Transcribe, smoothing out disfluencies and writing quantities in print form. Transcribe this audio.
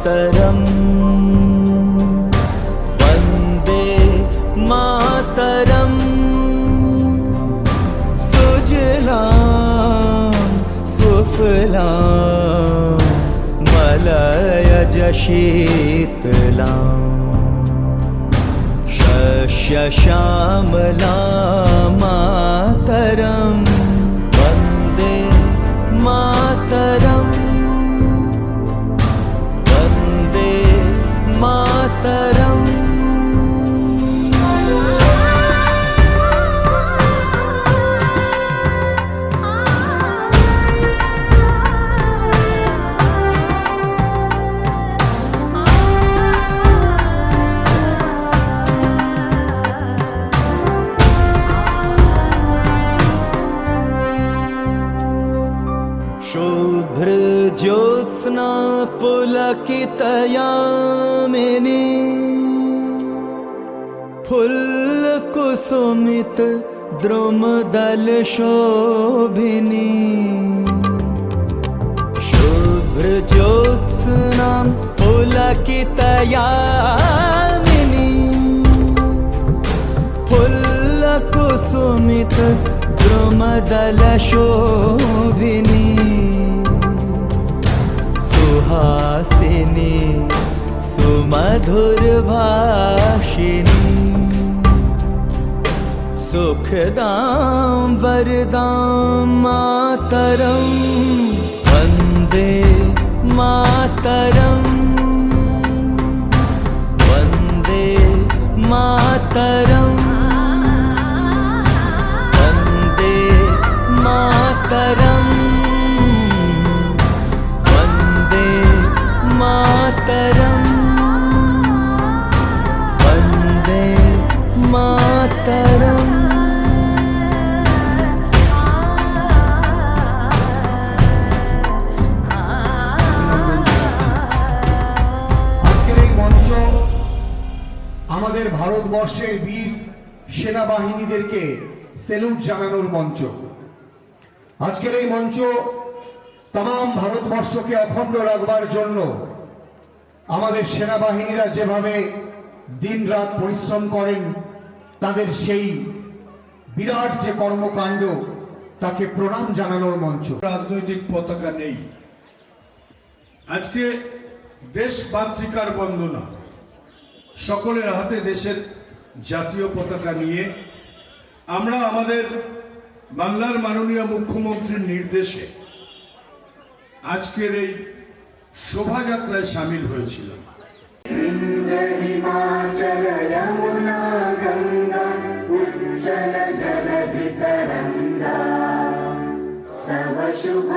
मातरम् वन्दे मातरम् सुजलां सुफलां मलयज शीतलां शस्यश्यामलां मातरम् वन्दे मातरम् वन्दे मातरम्। शुभ्रज्योत्स्ना पुलकितयामिनी फुल्लकुसुमित द्रुमदलशोभिनी शुभ्रज्योत्स्ना पुलकितयामिनी फुल्लकुसुमित द्रुमदलशोभिनी सुहासिनी सुमधुरभाषिणी सुखदां वरदां मातरं वन्दे मातरं वन्दे मातरं वन्दे मातरम् मातरम् वन्दे मातरम्। আজকের এই মঞ্চ আমাদের ভারতবর্ষের বীর সেনাবাহিনীদেরকে স্যালুট জানানোর মঞ্চ। আজকের এই মঞ্চ तमाम ভারতবর্ষকে অখণ্ড রাখবার জন্য আমাদের সেনাবাহিনীরা যেভাবে দিনরাত পরিশ্রম করেন তাদের সেই বিরাট যে কর্মকাণ্ড তাকে প্রণাম জানানোর মঞ্চ। রাজনৈতিক পতাকা নেই, আজকে দেশ মাতৃকার বন্দনা, সকলের হাতে দেশের জাতীয় পতাকা নিয়ে আমরা আমাদের বাংলার মাননীয় মুখ্যমন্ত্রীর নির্দেশে আজকের এই শোভাযাত্রায় সামিল হয়েছিলাম। হিমাচল যমুনা গঙ্গা উজ্জ্বল জলধি তরঙ্গা তব শুভ